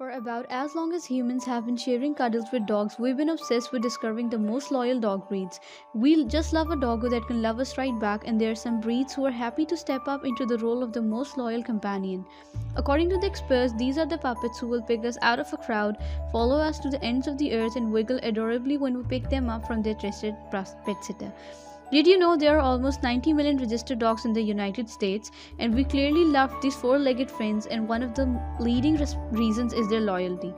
For about as long as humans have been sharing cuddles with dogs, we've been obsessed with discovering the most loyal dog breeds. We just love a doggo that can love us right back, and there are some breeds who are happy to step up into the role of the most loyal companion. According to the experts, these are the puppets who will pick us out of a crowd, follow us to the ends of the earth, and wiggle adorably when we pick them up from their trusted pet sitter. Did you know there are almost 90 million registered dogs in the United States, and we clearly love these four-legged friends, and one of the leading reasons is their loyalty.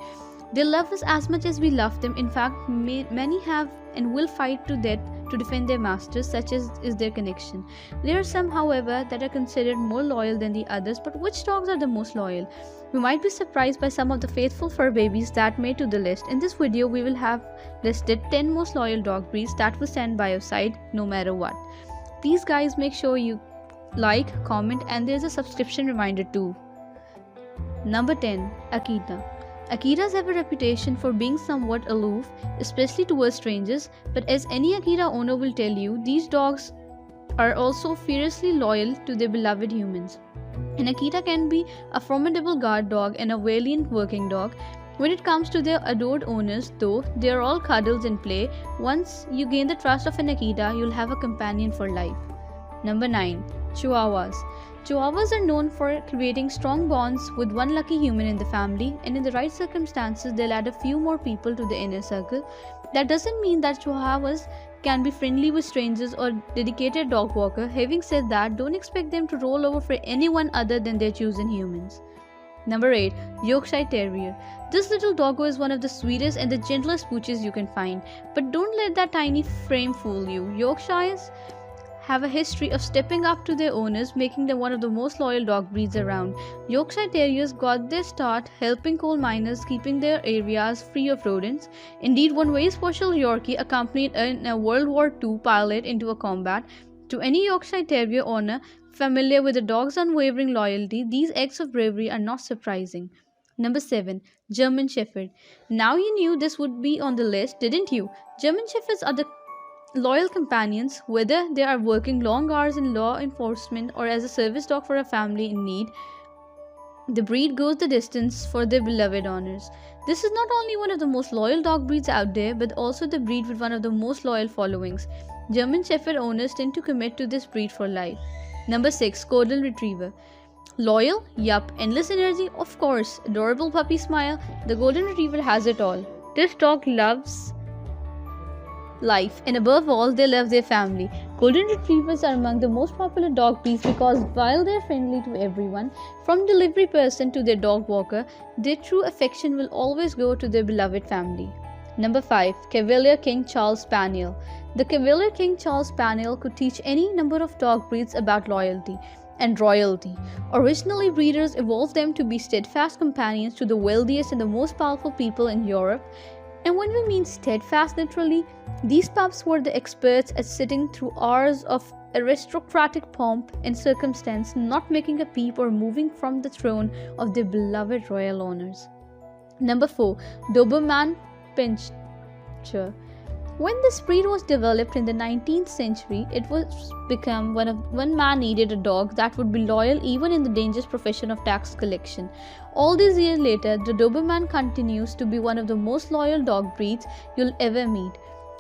They love us as much as we love them. In fact, many have and will fight to death to defend their masters, such as is their connection. There are some, however, that are considered more loyal than the others, but which dogs are the most loyal? We might be surprised by some of the faithful fur babies that made to the list. In this video, we will have listed 10 most loyal dog breeds that will stand by your side no matter what. Please guys, make sure you like, comment, and there's a subscription reminder too. Number 10. Akita. Akitas have a reputation for being somewhat aloof, especially towards strangers, but as any Akita owner will tell you, these dogs are also fiercely loyal to their beloved humans. An Akita can be a formidable guard dog and a valiant working dog. When it comes to their adored owners, though, they are all cuddles and play. Once you gain the trust of an Akita, you'll have a companion for life. Number 9. Chihuahuas. Chihuahuas are known for creating strong bonds with one lucky human in the family, and in the right circumstances, they'll add a few more people to the inner circle. That doesn't mean that Chihuahuas can be friendly with strangers or dedicated dog walker. Having said that, don't expect them to roll over for anyone other than their chosen humans. Number 8. Yorkshire Terrier. This little doggo is one of the sweetest and the gentlest pooches you can find, but don't let that tiny frame fool you. Yorkshires have a history of stepping up to their owners, making them one of the most loyal dog breeds around. Yorkshire Terriers got their start helping coal miners, keeping their areas free of rodents. Indeed, one very special Yorkie accompanied a World War II pilot into a combat. To any Yorkshire Terrier owner familiar with the dog's unwavering loyalty, these acts of bravery are not surprising. Number 7. German Shepherd. Now you knew this would be on the list, didn't you? German Shepherds are the loyal companions, whether they are working long hours in law enforcement or as a service dog for a family in need. The breed goes the distance for their beloved owners. This is not only one of the most loyal dog breeds out there, but also the breed with one of the most loyal followings. German Shepherd owners tend to commit to this breed for life. Number 6. Golden Retriever. Loyal? Yup. Endless energy? Of course. Adorable puppy smile? The Golden Retriever has it all. This dog loves life, and above all, they love their family. Golden Retrievers are among the most popular dog breeds because while they're friendly to everyone, from delivery person to their dog walker, their true affection will always go to their beloved family. Number 5. Cavalier King Charles Spaniel. The Cavalier King Charles Spaniel could teach any number of dog breeds about loyalty and royalty. Originally, breeders evolved them to be steadfast companions to the wealthiest and the most powerful people in Europe. And when we mean steadfast literally, these pups were the experts at sitting through hours of aristocratic pomp and circumstance, not making a peep or moving from the throne of their beloved royal owners. Number 4. Doberman Pinscher. When this breed was developed in the 19th century, it was become one man needed a dog that would be loyal even in the dangerous profession of tax collection. All these years later, the Doberman continues to be one of the most loyal dog breeds you'll ever meet.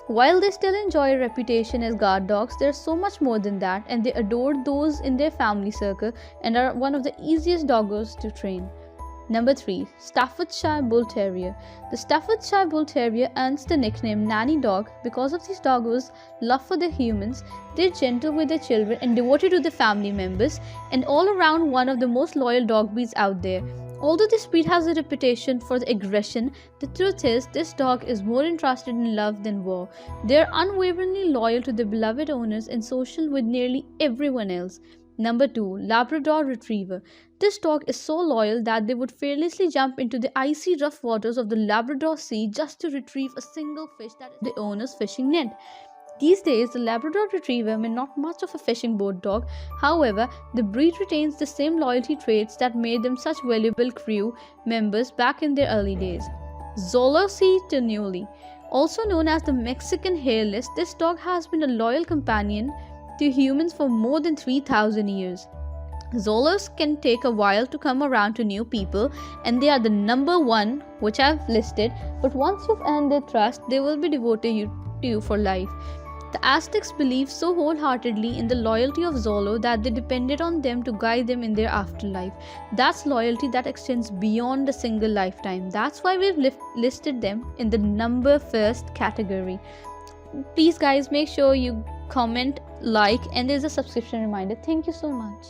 While they still enjoy a reputation as guard dogs, they're so much more than that, and they adore those in their family circle and are one of the easiest doggos to train. Number 3. Staffordshire Bull Terrier. The Staffordshire Bull Terrier earns the nickname Nanny Dog because of these doggos' love for their humans. They're gentle with their children and devoted to their family members, and all around one of the most loyal dog breeds out there. Although this breed has a reputation for the aggression, the truth is this dog is more interested in love than war. They are unwaveringly loyal to their beloved owners and social with nearly everyone else. Number 2. Labrador Retriever. This dog is so loyal that they would fearlessly jump into the icy rough waters of the Labrador Sea just to retrieve a single fish that is the owner's fishing net. These days, the Labrador Retriever may not much of a fishing boat dog. However, the breed retains the same loyalty traits that made them such valuable crew members back in their early days. Zolosi Tenuli. Also known as the Mexican Hairless, this dog has been a loyal companion to humans for more than 3,000 years. Zolos can take a while to come around to new people, and they are the number one, which I've listed, but once you've earned their trust, they will be devoted to you for life. The Aztecs believed so wholeheartedly in the loyalty of Zolo that they depended on them to guide them in their afterlife. That's loyalty that extends beyond a single lifetime. That's why we've listed them in the number first category. Please, guys, make sure you comment, like, and there's a subscription reminder. Thank you so much.